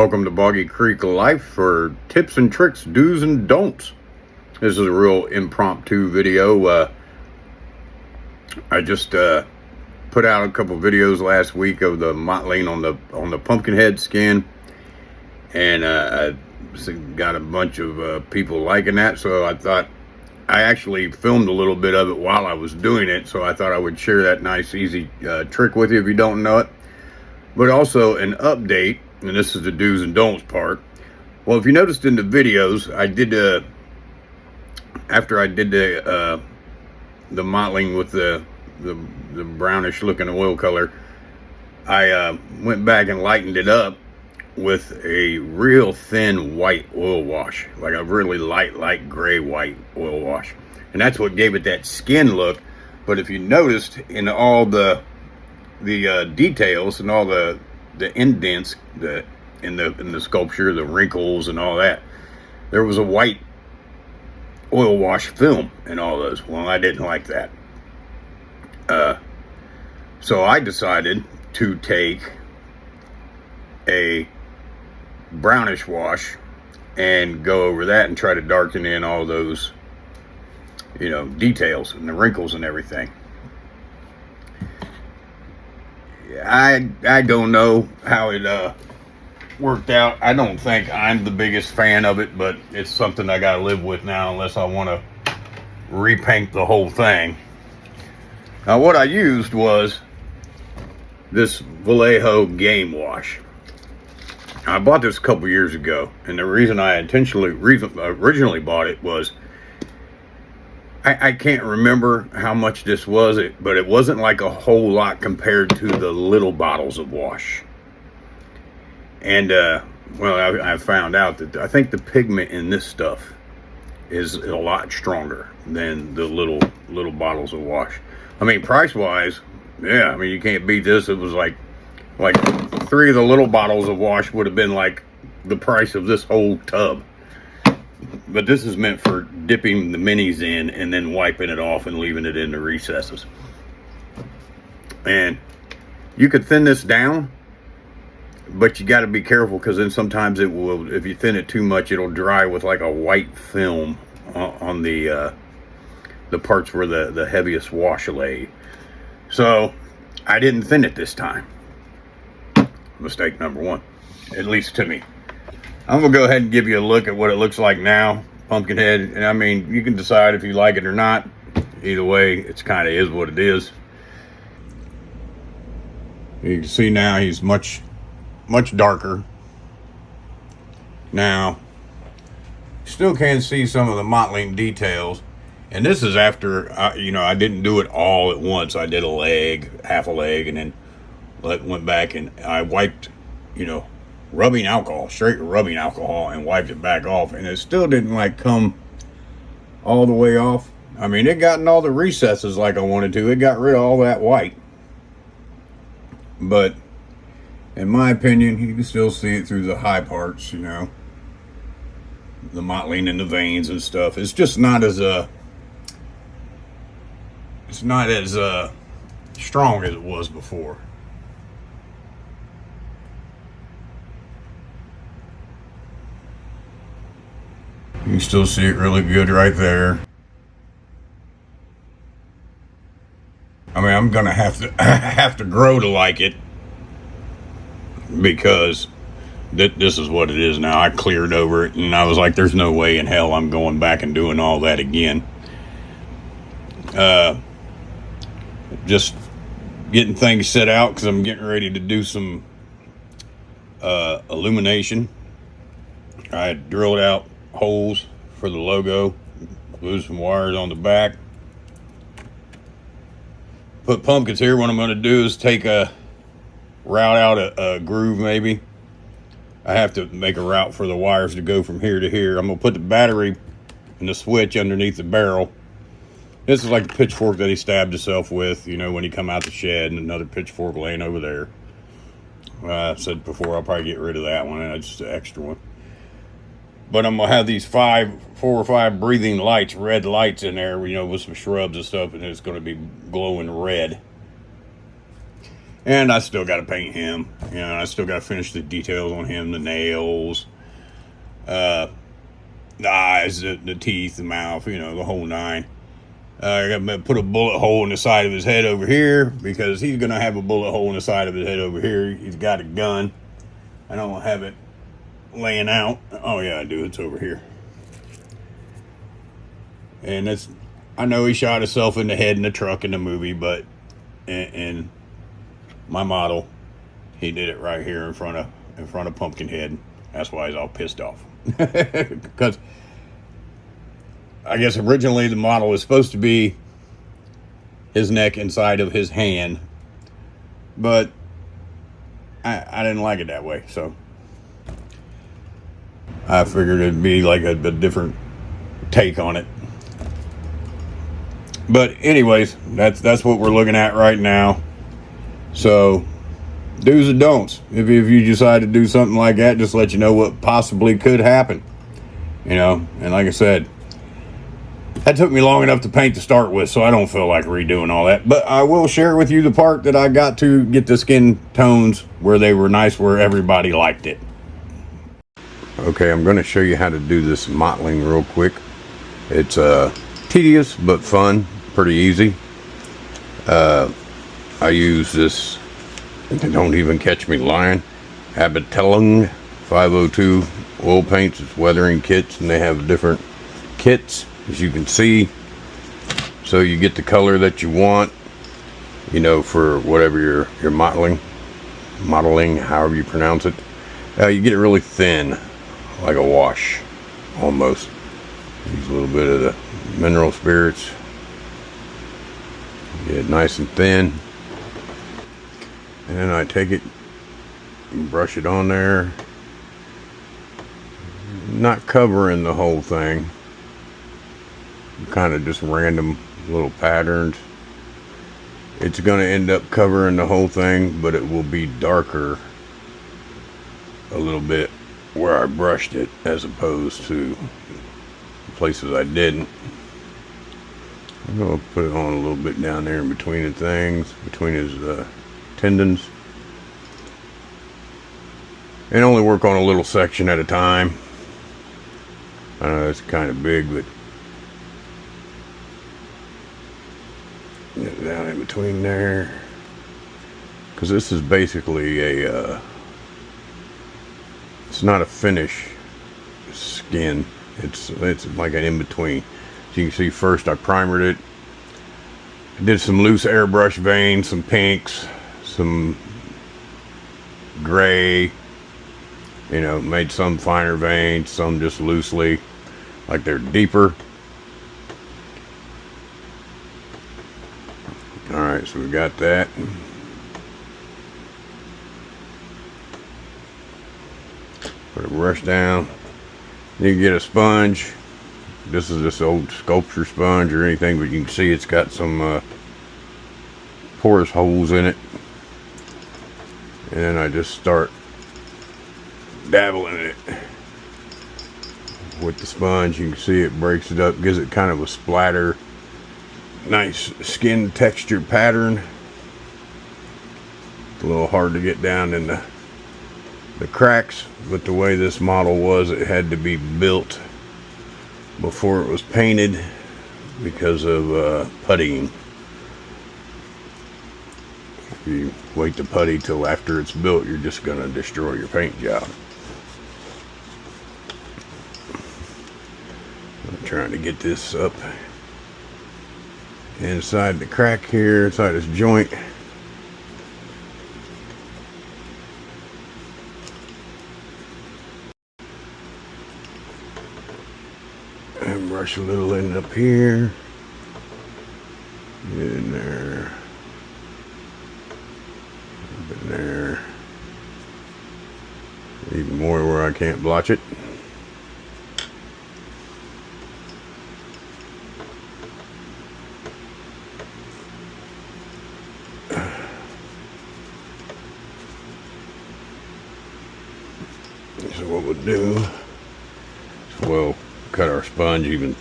Welcome to Boggy Creek Life for tips and tricks, do's and don'ts. This is a real impromptu video. I just put out a couple videos last week of the Mottling on the pumpkin head skin, and I got a bunch of people liking that. So I thought I actually filmed a little bit of it while I was doing it. So I thought I would share that nice, easy trick with you if you don't know it. But also an update, and this is the do's and don'ts part. Well, if you noticed in the videos, I did after I did the mottling with the brownish looking oil color, I went back and lightened it up with a real thin white oil wash, like a really light gray white oil wash, and that's what gave it that skin look. But if you noticed in all the details and all the indents in the sculpture, the wrinkles and all that, there was a white oil wash film in all those. Well, I didn't like that, so I decided to take a brownish wash and go over that and try to darken in all those, details and the wrinkles and everything. I don't know how it worked out. I don't think I'm the biggest fan of it, but it's something I gotta live with now unless I want to repaint the whole thing. Now what I used was this Vallejo Game Wash. I bought this a couple years ago, and the reason I originally bought it was I can't remember how much this was, but it wasn't like a whole lot compared to the little bottles of wash. And well, I found out that I think the pigment in this stuff is a lot stronger than the little bottles of wash. I mean, price wise, yeah, I mean, you can't beat this. It was like 3 of the little bottles of wash would have been like the price of this whole tub. But this is meant for dipping the minis in and then wiping it off and leaving it in the recesses. And you could thin this down, but you got to be careful, because then sometimes it will, if you thin it too much, it'll dry with like a white film on the parts where the heaviest wash lay. So I didn't thin it this time. Mistake number one, at least to me. I'm gonna go ahead and give you a look at what it looks like now, Pumpkinhead. And I mean, you can decide if you like it or not. Either way, it's kind of is what it is. You can see now he's much darker. Now, still can see some of the mottling details. And this is after, I didn't do it all at once. I did a leg, half a leg, and then went back and I wiped, rubbing alcohol, straight rubbing alcohol, and wiped it back off, and it still didn't come all the way off. I mean, it got in all the recesses like I wanted to. It got rid of all that white, but in my opinion, you can still see it through the high parts, the mottling in the veins and stuff. It's just not as strong as it was before. You can still see it really good right there. I mean, I'm gonna have to grow to like it, because this is what it is now. I cleared over it, and I was like, there's no way in hell I'm going back and doing all that again. Just getting things set out, because I'm getting ready to do some illumination. I drilled out holes for the logo, glued some wires on the back, put pumpkins here. What I'm going to do is take a route out a groove. Maybe I have to make a route for the wires to go from here to here. I'm going to put the battery and the switch underneath the barrel. This is like the pitchfork that he stabbed himself with, when he come out the shed, and another pitchfork laying over there. I said before, I'll probably get rid of that one. That's just an extra one. But I'm going to have these 4 or 5 breathing lights, red lights in there, with some shrubs and stuff, and it's going to be glowing red. And I still got to paint him. You know, I still got to finish the details on him, the nails, the eyes, the teeth, the mouth, you know, the whole nine. I got to put a bullet hole in the side of his head over here because he's going to have a bullet hole in the side of his head over here. He's got a gun. I don't have it laying out. Oh, yeah, I do. It's over here. And that's, I know he shot himself in the head in the truck in the movie, but in my model, he did it right here in front of Pumpkinhead. That's why he's all pissed off. Because I guess originally the model was supposed to be his neck inside of his hand, but I didn't like it that way, so I figured it'd be like a different take on it. But anyways, that's what we're looking at right now. So do's and don'ts. If you decide to do something like that, just let you know what possibly could happen. You know, and like I said, that took me long enough to paint to start with, so I don't feel like redoing all that. But I will share with you the part that I got to get the skin tones where they were nice, where everybody liked it. Okay, I'm going to show you how to do this mottling real quick. It's tedious but fun, pretty easy. I use this, don't even catch me lying, Mottling 502 oil paints. It's weathering kits, and they have different kits, as you can see, so you get the color that you want, you know, for whatever you're mottling, however you pronounce it. You get it really thin, like a wash, almost. Use a little bit of the mineral spirits, get it nice and thin, and then I take it and brush it on there, not covering the whole thing, kind of just random little patterns. It's going to end up covering the whole thing, but it will be darker a little bit where I brushed it as opposed to places I didn't. I'm going to put it on a little bit down there in between the things, between his tendons, and only work on a little section at a time. I know it's kind of big, but get it down in between there, because this is basically a it's not a finish skin, it's like an in-between. So you can see, first I primered it, I did some loose airbrush veins, some pinks, some gray, you know, made some finer veins, some just loosely, like they're deeper. Alright, so we got that. Put a brush down. You can get a sponge. This is this old sculpture sponge or anything, but you can see it's got some porous holes in it. And then I just start dabbling in it with the sponge. You can see it breaks it up, gives it kind of a splatter, nice skin texture pattern. It's a little hard to get down in the cracks, but the way this model was, it had to be built before it was painted because of puttying. If you wait to putty till after it's built, you're just going to destroy your paint job. I'm trying to get this up inside the crack here, inside this joint. And brush a little in up here. Get in there. Up in there. Even more where I can't blotch it. So what we'll do is we'll cut our sponge even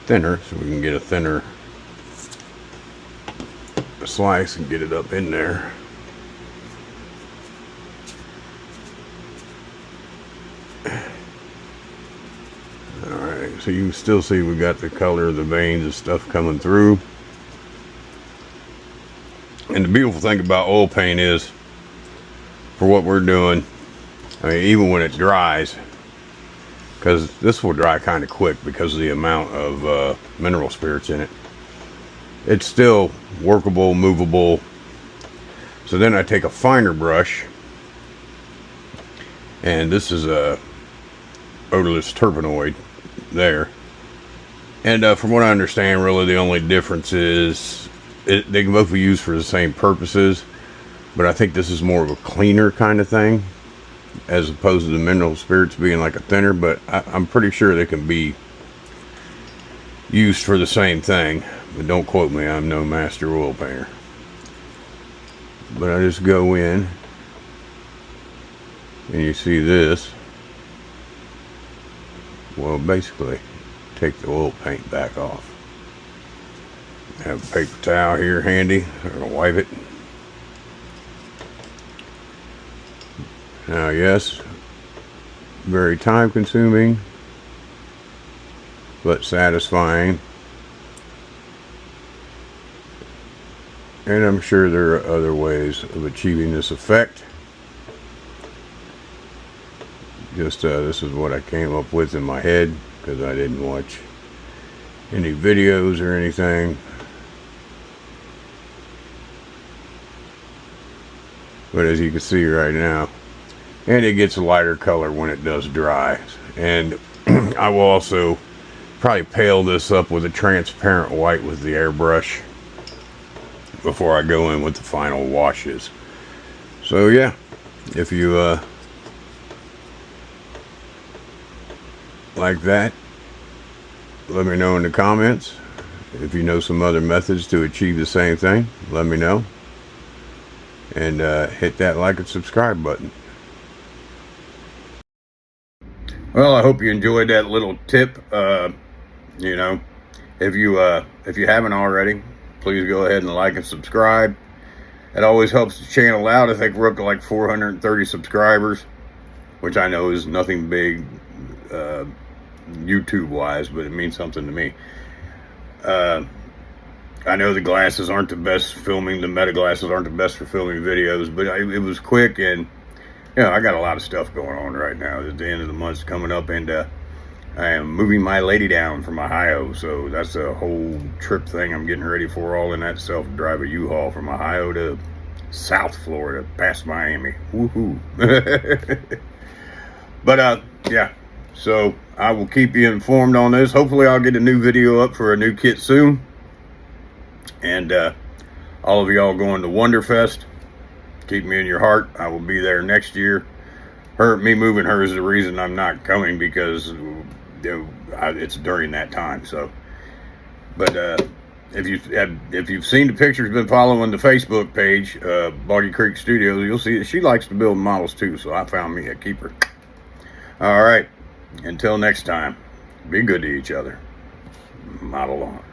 thinner so we can get a thinner slice and get it up in there. So you can still see we got the color of the veins and stuff coming through. And the beautiful thing about oil paint is, for what we're doing, I mean, even when it dries, because this will dry kind of quick because of the amount of mineral spirits in it, it's still workable, movable. So then I take a finer brush, and this is a odorless terpenoid there, and from what I understand, really the only difference is they can both be used for the same purposes, but I think this is more of a cleaner kind of thing as opposed to the mineral spirits being like a thinner, but I'm pretty sure they can be used for the same thing, but don't quote me, I'm no master oil painter. But I just go in and you see this. Well, basically take the oil paint back off. Have a paper towel here handy, I'm gonna wipe it. Now, yes, very time consuming, but satisfying. And I'm sure there are other ways of achieving this effect. Just this is what I came up with in my head because I didn't watch any videos or anything. But as you can see right now, and it gets a lighter color when it does dry. And I will also probably pale this up with a transparent white with the airbrush before I go in with the final washes. So yeah, if you like that, let me know in the comments. If you know some other methods to achieve the same thing, let me know. And hit that like and subscribe button. Well, I hope you enjoyed that little tip. You know, if you haven't already, please go ahead and like and subscribe. It always helps the channel out. I think we're up to like 430 subscribers, which I know is nothing big YouTube wise, but it means something to me. I know the glasses aren't the best filming, the meta glasses aren't the best for filming videos, but it was quick, and you know, I got a lot of stuff going on right now. At the end of the month's coming up, and I am moving my lady down from Ohio, so that's a whole trip thing I'm getting ready for all in that self. Drive a U-Haul from Ohio to South Florida, past Miami. Woohoo! But yeah, so I will keep you informed on this. Hopefully I'll get a new video up for a new kit soon. And all of y'all going to Wonderfest, keep me in your heart. I will be there next year. Me moving her is the reason I'm not coming, because it's during that time. So, but if you've seen the pictures, been following the Facebook page, Boggy Creek Studios, you'll see that she likes to build models too. So I found me a keeper. All right, until next time, be good to each other. Model on.